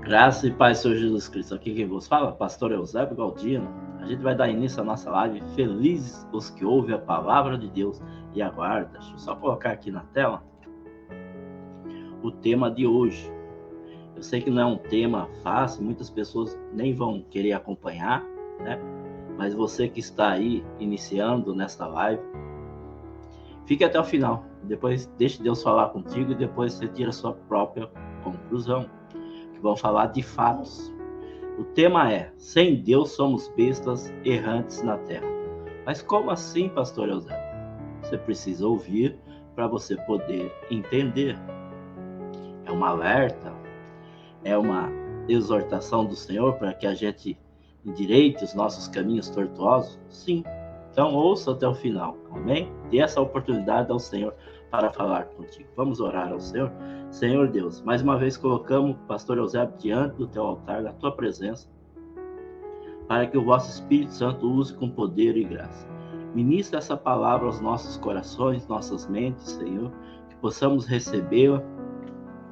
Graça e paz, Senhor Jesus Cristo. Aqui quem vos fala, pastor Eusébio Galdino. A gente vai dar início à nossa live. Felizes os que ouvem a palavra de Deus e aguardam. Deixa eu só colocar aqui na tela o tema de hoje. Eu sei que não é um tema fácil, muitas pessoas nem vão querer acompanhar, né? Mas você que está aí iniciando nesta live, fique até o final. Depois deixe Deus falar contigo e depois você tira a sua própria conclusão. Vamos falar de fatos. O tema é: sem Deus somos bestas errantes na terra. Mas como assim, pastor Eusébio? Você precisa ouvir para você poder entender. É um alerta, é uma exortação do Senhor para que a gente endireite os nossos caminhos tortuosos? Sim. Então ouça até o final, amém? Dê essa oportunidade ao Senhor para falar contigo. Vamos orar ao Senhor? Senhor Deus, mais uma vez colocamos o pastor Eusébio diante do teu altar, da tua presença, para que o vosso Espírito Santo use com poder e graça. Ministra essa palavra aos nossos corações, nossas mentes, Senhor, que possamos recebê-la,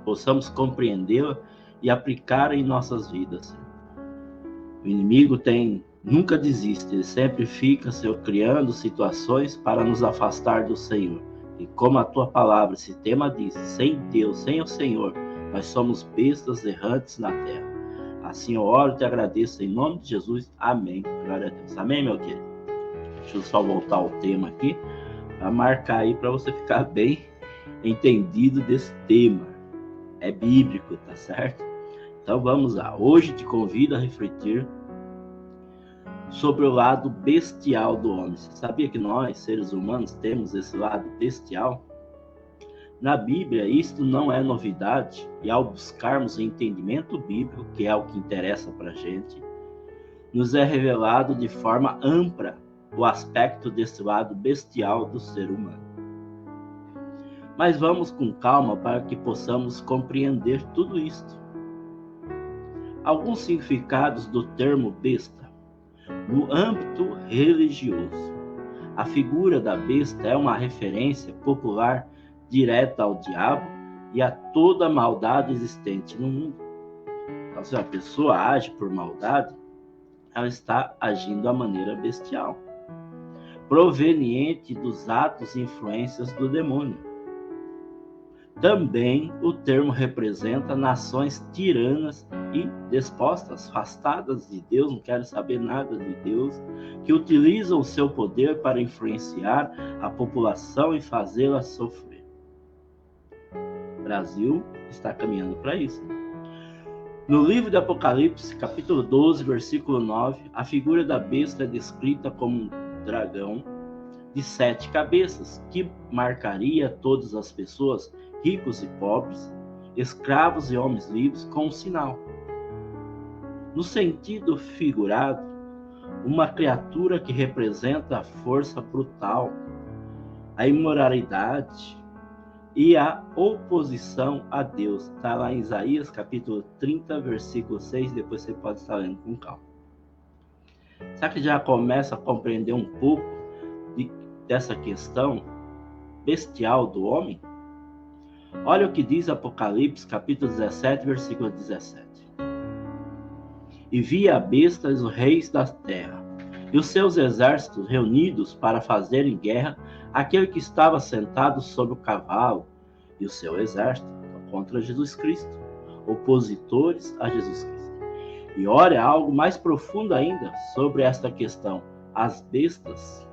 possamos compreendê-la e aplicar em nossas vidas, Senhor. O inimigo nunca desiste, ele sempre fica, Senhor, criando situações para nos afastar do Senhor. E como a tua palavra, esse tema diz, sem Deus, sem o Senhor, nós somos bestas errantes na terra. Assim eu oro e te agradeço em nome de Jesus. Amém. Glória a Deus. Amém, meu querido? Deixa eu só voltar ao tema aqui, para marcar aí, para você ficar bem entendido desse tema. É bíblico, tá certo? Então vamos lá. Hoje te convido a refletir sobre o lado bestial do homem. Você sabia que nós, seres humanos, temos esse lado bestial? Na Bíblia, isto não é novidade, e ao buscarmos o entendimento bíblico, que é o que interessa para a gente, nos é revelado de forma ampla o aspecto desse lado bestial do ser humano. Mas vamos com calma para que possamos compreender tudo isto. Alguns significados do termo besta. No âmbito religioso, a figura da besta é uma referência popular direta ao diabo e a toda a maldade existente no mundo. Então, se a pessoa age por maldade, ela está agindo da maneira bestial, proveniente dos atos e influências do demônio. Também o termo representa nações tiranas e despostas, afastadas de Deus, não querem saber nada de Deus, que utilizam o seu poder para influenciar a população e fazê-la sofrer. O Brasil está caminhando para isso. No livro de Apocalipse, capítulo 12, versículo 9, a figura da besta é descrita como um dragão de 7 cabeças, que marcaria todas as pessoas, ricos e pobres, escravos e homens livres, com um sinal. No sentido figurado, uma criatura que representa a força brutal, a imoralidade e a oposição a Deus. Está lá em Isaías, capítulo 30, versículo 6, depois você pode estar lendo com calma. Será que já começa a compreender um pouco dessa questão bestial do homem? Olha o que diz Apocalipse, capítulo 17, versículo 17. E via a besta os reis da terra, e os seus exércitos reunidos para fazerem guerra àquele que estava sentado sobre o cavalo, e o seu exército contra Jesus Cristo, opositores a Jesus Cristo. E olha algo mais profundo ainda sobre esta questão, as bestas.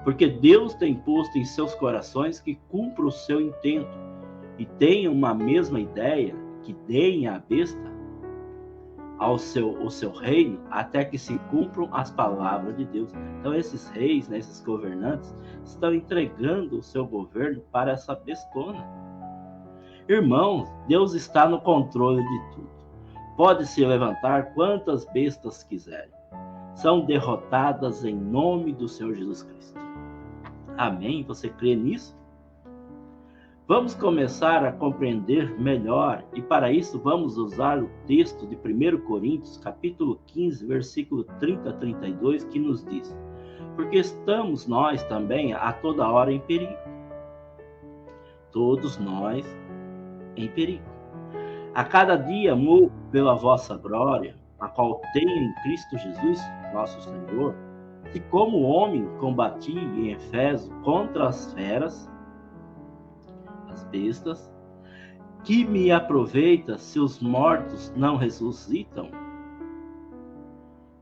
Porque Deus tem posto em seus corações que cumpra o seu intento e tenham uma mesma ideia, que deem a besta o seu reino até que se cumpram as palavras de Deus. Então esses reis, né, esses governantes, estão entregando o seu governo para essa bestona. Irmãos, Deus está no controle de tudo. Pode se levantar quantas bestas quiserem. São derrotadas em nome do Senhor Jesus Cristo. Amém? Você crê nisso? Vamos começar a compreender melhor e para isso vamos usar o texto de 1 Coríntios, capítulo 15, versículo 30 a 32, que nos diz: porque estamos nós também a toda hora em perigo. Todos nós em perigo. A cada dia morro pela vossa glória, a qual tenho em Cristo Jesus, nosso Senhor, que como homem combati em Éfeso contra as feras, as bestas, que me aproveita se os mortos não ressuscitam?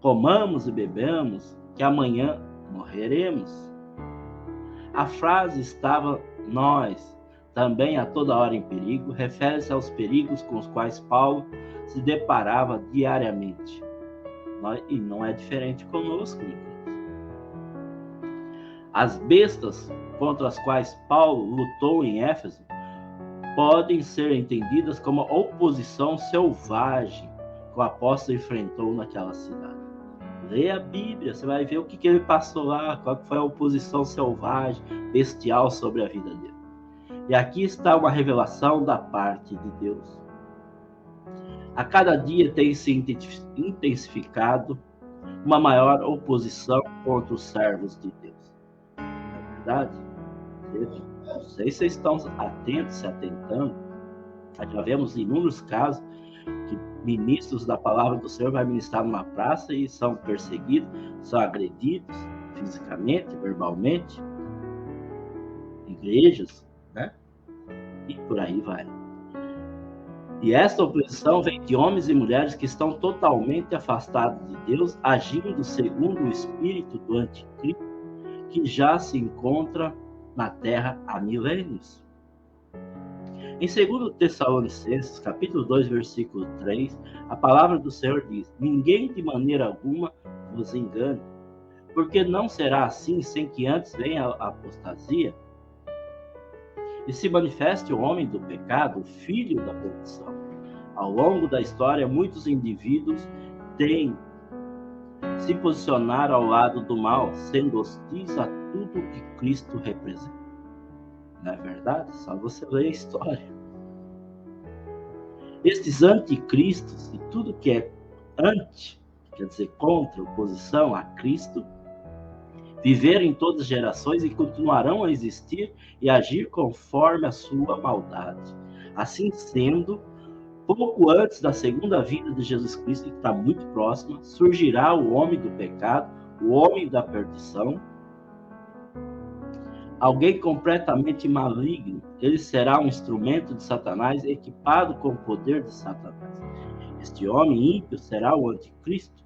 Comamos e bebamos, que amanhã morreremos. A frase estava nós, também a toda hora em perigo, refere-se aos perigos com os quais Paulo se deparava diariamente. E não é diferente conosco, irmãos. As bestas contra as quais Paulo lutou em Éfeso podem ser entendidas como a oposição selvagem que o apóstolo enfrentou naquela cidade. Leia a Bíblia, você vai ver o que ele passou lá, qual foi a oposição selvagem, bestial sobre a vida dele. E aqui está uma revelação da parte de Deus. A cada dia tem se intensificado uma maior oposição contra os servos de Deus. Não é verdade? Não sei se vocês estão atentos, se atentando. Já vemos inúmeros casos que ministros da palavra do Senhor vai ministrar numa praça e são perseguidos, são agredidos fisicamente, verbalmente, igrejas, né? E por aí vai. E esta oposição vem de homens e mulheres que estão totalmente afastados de Deus, agindo segundo o espírito do anticristo, que já se encontra na terra há milênios. Em 2 Tessalonicenses, capítulo 2, versículo 3, a palavra do Senhor diz: ninguém de maneira alguma vos engane, porque não será assim sem que antes venha a apostasia e se manifeste o homem do pecado, o filho da perdição. Ao longo da história, muitos indivíduos têm se posicionado ao lado do mal, sendo hostis a tudo que Cristo representa. Não é verdade? Só você ler a história. Estes anticristos e tudo que é anti, quer dizer contra, oposição a Cristo, viveram em todas as gerações e continuarão a existir e agir conforme a sua maldade. Assim sendo, pouco antes da segunda vinda de Jesus Cristo, que está muito próxima, surgirá o homem do pecado, o homem da perdição, alguém completamente maligno. Ele será um instrumento de Satanás, equipado com o poder de Satanás. Este homem ímpio será o anticristo,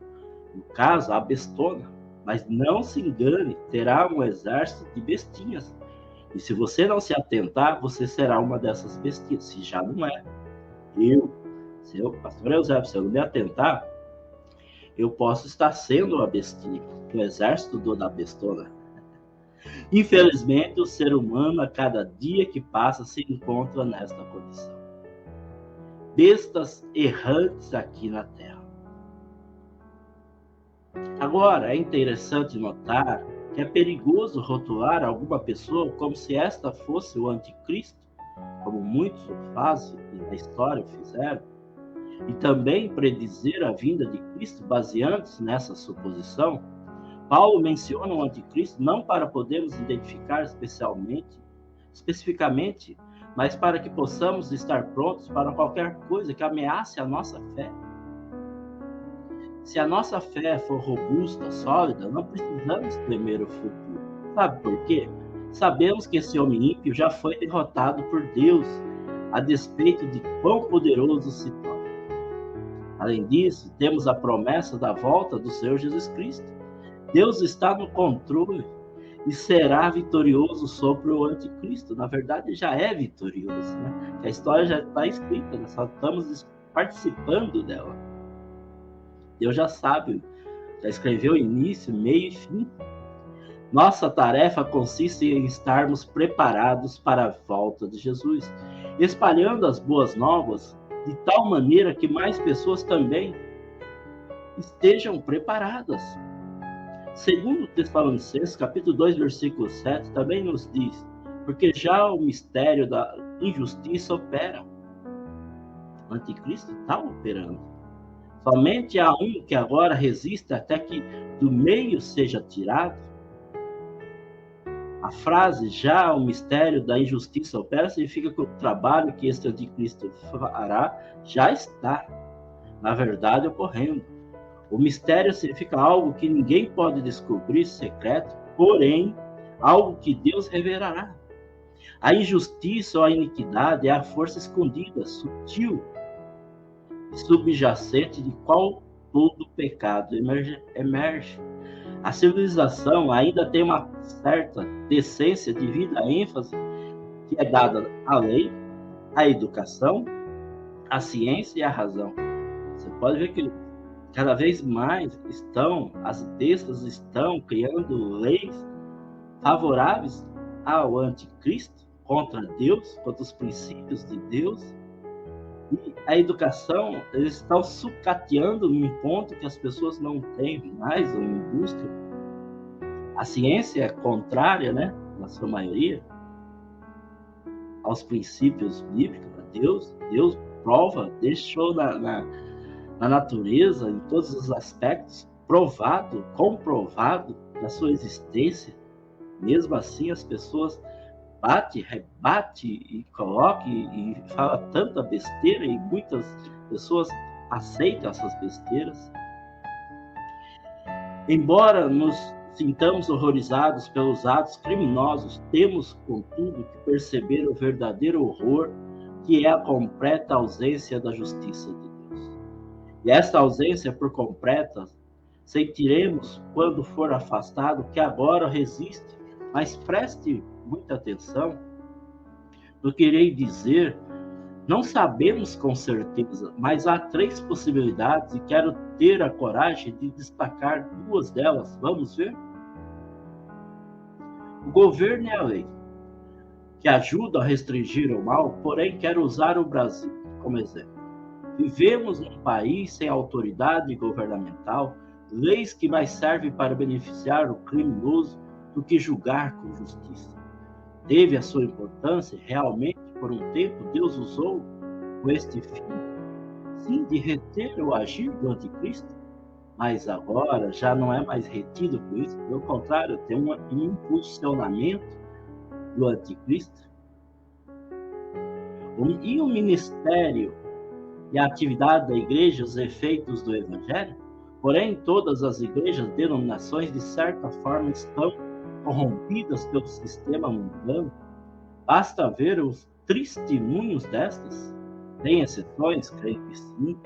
no caso, a bestona. Mas não se engane, terá um exército de bestinhas. E se você não se atentar, você será uma dessas bestinhas, se já não é. Pastor Eusébio, se eu não me atentar, eu posso estar sendo uma bestia, o exército da bestona. Infelizmente, o ser humano, a cada dia que passa, se encontra nesta condição. Bestas errantes aqui na terra. Agora, é interessante notar que é perigoso rotular alguma pessoa como se esta fosse o anticristo, como muitos fazem e na história fizeram, e também predizer a vinda de Cristo baseando-se nessa suposição. Paulo menciona o anticristo não para podermos identificar especificamente, mas para que possamos estar prontos para qualquer coisa que ameace a nossa fé. Se a nossa fé for robusta, sólida, não precisamos temer o futuro. Sabe por quê? Sabemos que esse homem ímpio já foi derrotado por Deus, a despeito de quão poderoso se torna. Além disso, temos a promessa da volta do Senhor Jesus Cristo. Deus está no controle e será vitorioso sobre o anticristo. Na verdade, já é vitorioso, né? A história já está escrita, nós só estamos participando dela. Deus já sabe, já escreveu início, meio e fim. Nossa tarefa consiste em estarmos preparados para a volta de Jesus, espalhando as boas novas de tal maneira que mais pessoas também estejam preparadas. Segundo Tessalonicenses, capítulo 2, versículo 7, também nos diz: porque já o mistério da injustiça opera. O anticristo está operando. Somente há um que agora resiste até que do meio seja tirado. A frase já o mistério da injustiça opera significa que o trabalho que este anticristo fará já está, na verdade, ocorrendo. O mistério significa algo que ninguém pode descobrir, secreto, porém, algo que Deus revelará. A injustiça ou a iniquidade é a força escondida, sutil e subjacente de qual todo pecado emerge. A civilização ainda tem uma certa decência devido à ênfase que é dada à lei, à educação, à ciência e à razão. Você pode ver que cada vez mais as bestas estão criando leis favoráveis ao anticristo, contra Deus, contra os princípios de Deus. E a educação, eles estão sucateando num ponto que as pessoas não têm mais ou em busca. A ciência é contrária, né, na sua maioria, aos princípios bíblicos. Deus prova, deixou na natureza, em todos os aspectos, comprovado da sua existência. Mesmo assim, as pessoas rebate e coloca e fala tanta besteira, e muitas pessoas aceitam essas besteiras. Embora nos sintamos horrorizados pelos atos criminosos, temos, contudo, que perceber o verdadeiro horror, que é a completa ausência da justiça de Deus. E esta ausência por completa sentiremos quando for afastado, que agora resiste. Mas preste muita atenção no que irei dizer. Não sabemos com certeza, mas há 3 possibilidades e quero ter a coragem de destacar 2 delas. Vamos ver? O governo e a lei, que ajudam a restringir o mal, porém quero usar o Brasil como exemplo. Vivemos num país sem autoridade governamental, leis que mais servem para beneficiar o criminoso do que julgar com justiça. Teve a sua importância, realmente, por um tempo, Deus usou com este fim, sim, de reter o agir do anticristo, mas agora já não é mais retido por isso, pelo contrário, tem um impulsionamento do anticristo. E o ministério e a atividade da igreja, os efeitos do evangelho, porém, todas as igrejas, denominações, de certa forma, estão corrompidas pelo sistema mundano. Basta ver os testemunhos destas. Tem exceções, creio que sim,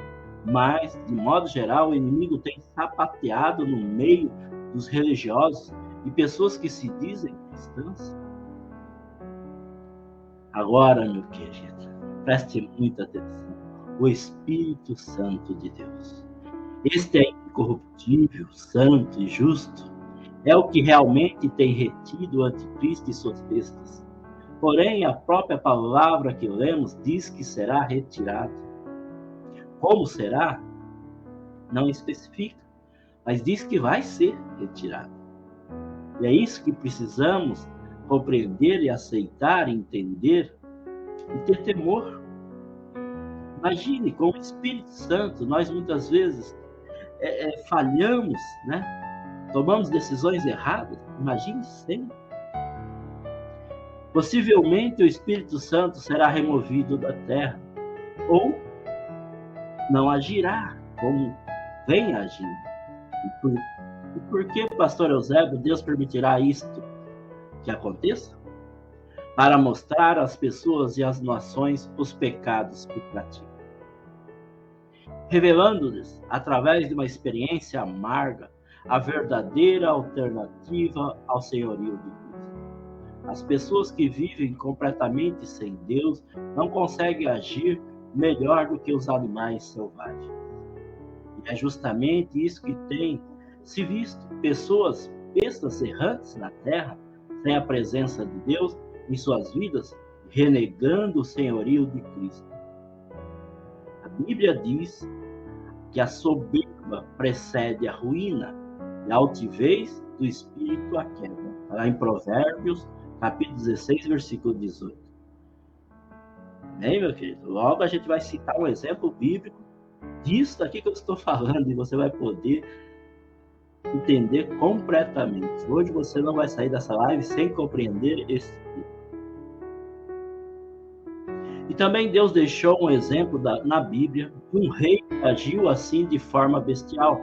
mas, de modo geral, o inimigo tem sapateado no meio dos religiosos e pessoas que se dizem cristãs. Agora, meu querido, preste muita atenção. O Espírito Santo de Deus. Este é incorruptível, santo e justo. É o que realmente tem retido o anticristo e suas bestas. Porém, a própria palavra que lemos diz que será retirado. Como será? Não especifica, mas diz que vai ser retirado. E é isso que precisamos compreender e aceitar, entender e ter temor. Imagine, com o Espírito Santo, nós muitas vezes falhamos, né? Tomamos decisões erradas. Imagine sempre. Possivelmente o Espírito Santo será removido da terra, ou não agirá como vem agindo. E por que, pastor Eusébio, Deus permitirá isto que aconteça? Para mostrar às pessoas e às nações os pecados que praticam, revelando-lhes, através de uma experiência amarga, a verdadeira alternativa ao senhorio de Cristo. As pessoas que vivem completamente sem Deus não conseguem agir melhor do que os animais selvagens. E é justamente isso que tem se visto: pessoas bestas errantes na terra, sem a presença de Deus em suas vidas, renegando o senhorio de Cristo. A Bíblia diz que a soberba precede a ruína e a altivez do espírito a queda. Lá em Provérbios, capítulo 16, versículo 18. Bem, meu querido, logo a gente vai citar um exemplo bíblico disso daqui que eu estou falando, e você vai poder entender completamente. Hoje você não vai sair dessa live sem compreender esse texto. E também Deus deixou um exemplo na Bíblia de um rei que agiu assim de forma bestial,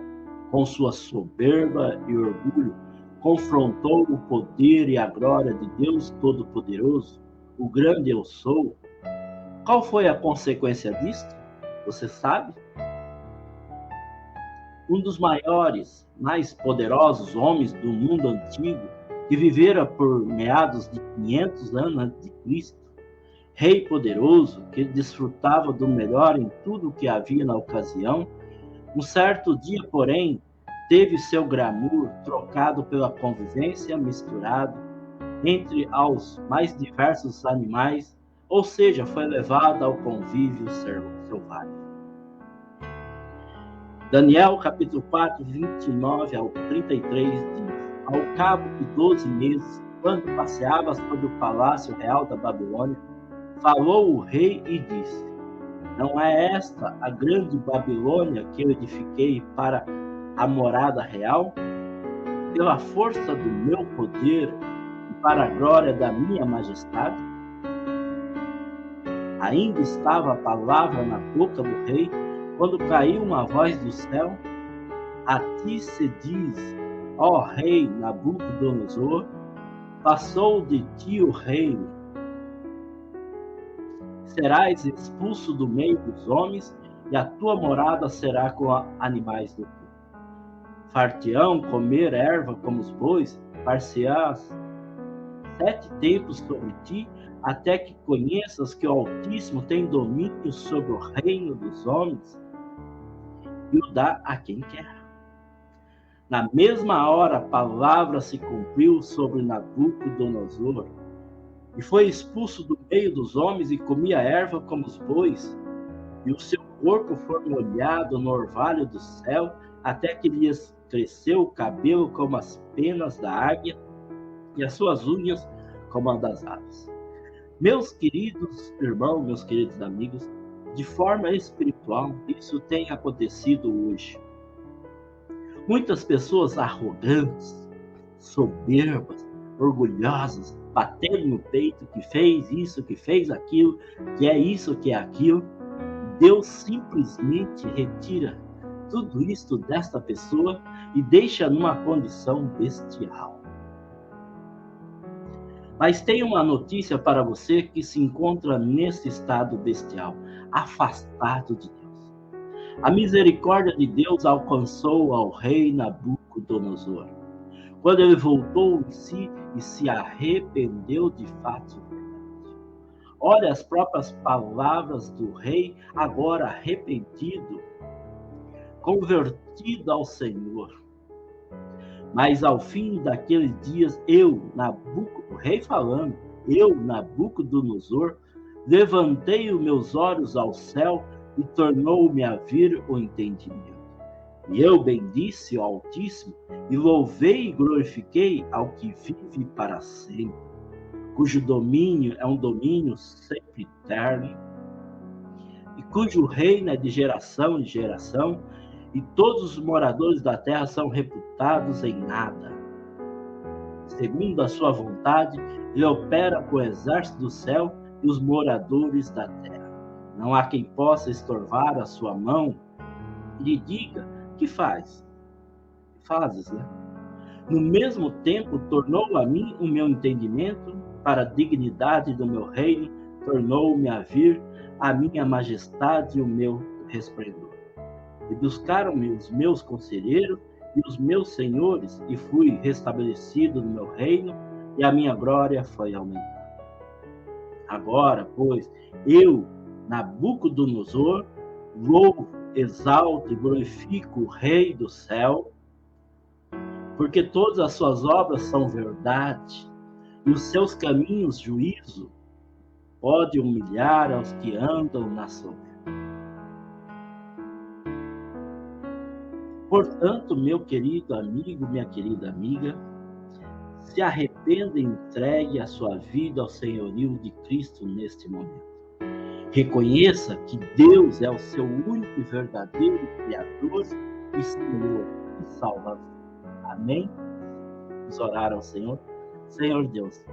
com sua soberba e orgulho, confrontou o poder e a glória de Deus Todo-Poderoso, o grande eu sou. Qual foi a consequência disto? Você sabe? Um dos maiores, mais poderosos homens do mundo antigo, que vivera por meados de 500 anos antes de Cristo, rei poderoso, que desfrutava do melhor em tudo o que havia na ocasião, um certo dia, porém, teve seu glamour trocado pela convivência misturado entre aos mais diversos animais, ou seja, foi levado ao convívio selvagem. Daniel, capítulo 4, 29 ao 33, diz: Ao cabo de 12 meses, quando passeava sobre o palácio real da Babilônia, falou o rei e disse: Não é esta a grande Babilônia que eu edifiquei para a morada real? Pela força do meu poder e para a glória da minha majestade? Ainda estava a palavra na boca do rei, quando caiu uma voz do céu: A ti se diz, ó rei Nabucodonosor, passou de ti o reino. Serás expulso do meio dos homens, e a tua morada será com animais do campo. Far-te-ão comer erva como os bois, far-se-ás 7 tempos sobre ti, até que conheças que o Altíssimo tem domínio sobre o reino dos homens e o dá a quem quer. Na mesma hora a palavra se cumpriu sobre Nabucodonosor, e foi expulso do meio dos homens e comia erva como os bois, e o seu corpo foi molhado no orvalho do céu, até que lhe cresceu o cabelo como as penas da águia, e as suas unhas como as das aves. Meus queridos irmãos, meus queridos amigos, de forma espiritual, isso tem acontecido hoje. Muitas pessoas arrogantes, soberbas, orgulhosas, batendo no peito que fez isso, que fez aquilo, que é isso, que é aquilo. Deus simplesmente retira tudo isso desta pessoa e deixa numa condição bestial. Mas tem uma notícia para você que se encontra nesse estado bestial, afastado de Deus. A misericórdia de Deus alcançou ao rei Nabucodonosor, quando ele voltou em si e se arrependeu de fato. Olha as próprias palavras do rei, agora arrependido, convertido ao Senhor. Mas ao fim daqueles dias, o rei falando, eu, Nabucodonosor, levantei os meus olhos ao céu e tornou-me a vir o entendimento. E eu bendisse o Altíssimo e louvei e glorifiquei ao que vive para sempre, cujo domínio é um domínio sempre eterno, e cujo reino é de geração em geração, e todos os moradores da terra são reputados em nada. Segundo a sua vontade, ele opera com o exército do céu e os moradores da terra. Não há quem possa estorvar a sua mão e lhe diga: que faz? Fazes, né? No mesmo tempo, tornou a mim o meu entendimento para a dignidade do meu reino, tornou-me a vir a minha majestade e o meu resplendor. E buscaram-me os meus conselheiros e os meus senhores, e fui restabelecido no meu reino, e a minha glória foi aumentada. Agora, pois, eu, Nabucodonosor, louvo, exalto e glorifico o Rei do céu, porque todas as suas obras são verdade, e os seus caminhos juízo. Pode humilhar aos que andam na soberba. Portanto, meu querido amigo, minha querida amiga, se arrependa e entregue a sua vida ao senhorio de Cristo neste momento. Reconheça que Deus é o seu único e verdadeiro Criador e Senhor e Salvador. Amém? Vamos orar ao Senhor. Senhor Deus,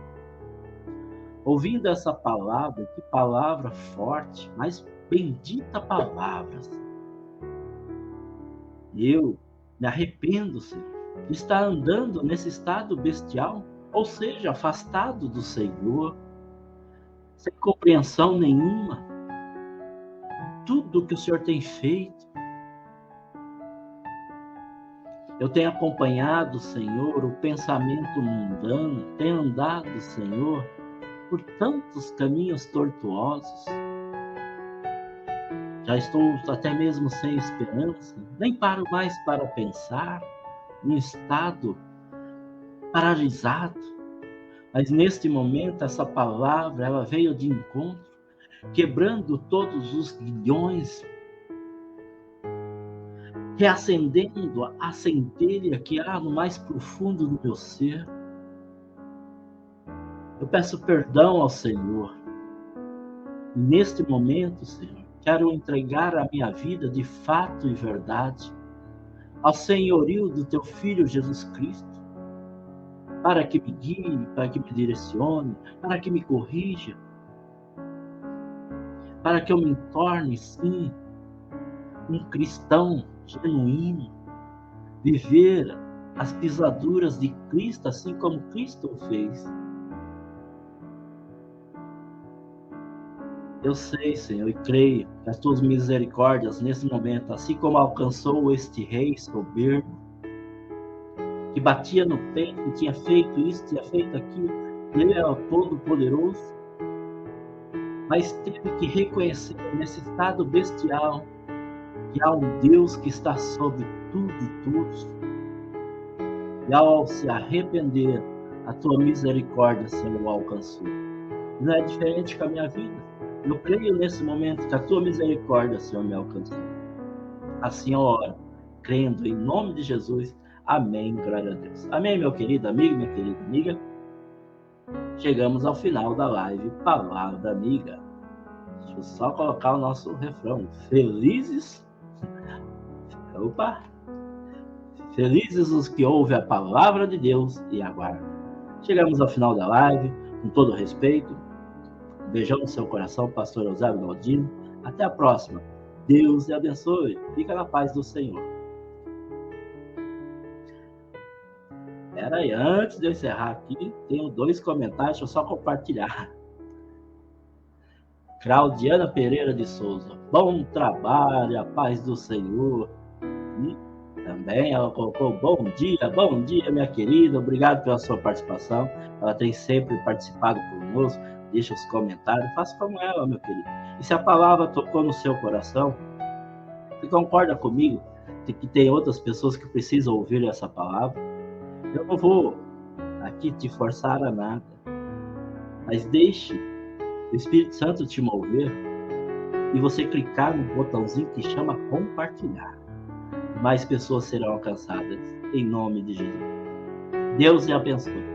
ouvindo essa palavra, que palavra forte, mas bendita palavra, Senhor. Eu me arrependo, Senhor, de estar andando nesse estado bestial, ou seja, afastado do Senhor, sem compreensão nenhuma. Tudo que o Senhor tem feito. Eu tenho acompanhado, Senhor, o pensamento mundano, tenho andado, Senhor, por tantos caminhos tortuosos. Já estou até mesmo sem esperança, nem paro mais para pensar, em estado paralisado. Mas neste momento, essa palavra, ela veio de encontro, quebrando todos os grilhões, reacendendo a centelha que há no mais profundo do meu ser. Eu peço perdão ao Senhor. E neste momento, Senhor, quero entregar a minha vida de fato e verdade ao senhorio do Teu Filho Jesus Cristo, para que me guie, para que me direcione, para que me corrija, para que eu me torne, sim, um cristão genuíno, viver as pisaduras de Cristo, assim como Cristo o fez. Eu sei, Senhor, e creio que as Tuas misericórdias nesse momento, assim como alcançou este rei soberbo, que batia no peito, que tinha feito isso, tinha feito aquilo, ele era todo-poderoso, mas teve que reconhecer nesse estado bestial que há um Deus que está sobre tudo e todos. E ao se arrepender, a Tua misericórdia, Senhor, o alcançou. E não é diferente com a minha vida. Eu creio nesse momento que a Tua misericórdia, Senhor, me alcançou. Assim eu oro, crendo em nome de Jesus. Amém, glória a Deus. Amém, meu querido amigo, minha querida amiga. Chegamos ao final da live Palavra Amiga. Deixa eu só colocar o nosso refrão. Felizes... Opa! Felizes os que ouvem a palavra de Deus e aguardam. Chegamos ao final da live, com todo respeito. Um beijão no seu coração, pastor Eusébio Galdino. Até a próxima. Deus te abençoe. Fica na paz do Senhor. Espera aí, antes de eu encerrar aqui, tenho 2 comentários, deixa eu só compartilhar. Claudiana Pereira de Souza. Bom trabalho, a paz do Senhor. E também ela colocou bom dia, minha querida. Obrigado pela sua participação. Ela tem sempre participado conosco. Deixa os comentários. Faça como ela, meu querido. E se a palavra tocou no seu coração, você concorda comigo de que tem outras pessoas que precisam ouvir essa palavra? Eu não vou aqui te forçar a nada, mas deixe o Espírito Santo te mover e você clicar no botãozinho que chama compartilhar. Mais pessoas serão alcançadas em nome de Jesus. Deus te abençoe.